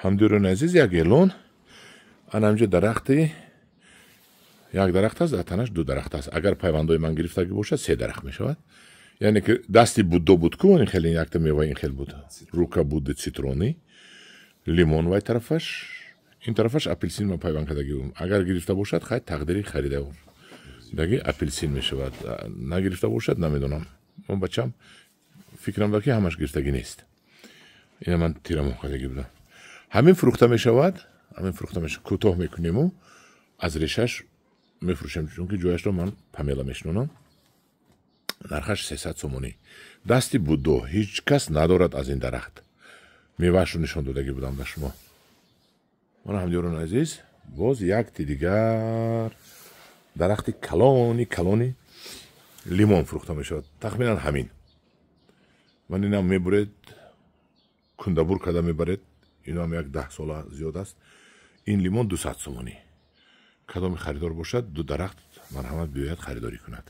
ҳамдиёрони азиз, як элон ана ҳамҷо дарахти як дарахт аст, дар танаш ду дарахт аст. Агар пайвандои ман гирифтагӣ бошад, се дарахт мешавад. яъне ки дасти буддо буд ку ин хеле якта мева ин хел буд. Рука буд цитрони, лимон вай тарафаш, ин тарафаш апелсин ва пайванд кардагӣ буд. Агар гирифта бошад, хай тақдири харидаги апелсин мешавад. Нагирифта бошад, намедонам. Ман бачам фикрам дорад ки ҳамаш гирифтагӣ нест. ина ман тирамон кардагӣ будам. ҳамин фурӯхта мешавад, кӯтоҳ мекунему, аз решаш мефурӯшем, чунки ҷояшро ман памела мешинонам. нархаш 300 сомонӣ. Дасти буддо ҳеҷ кас надорад аз ин дарахт. Меваашро нишон додагӣ будам ба шумо. мана ҳамдиёрони азиз, боз якти дигар дарахти калони лимон фурӯхта мешавад. тахминан ҳамин. ман инам мебуред, кундабур карда мебаред. инам як 10 сола зиёд аст. ин лимон 200 сомонӣ. кадоми харидор бошад, ду дарахт марҳамат биёяд харидорӣ кунад.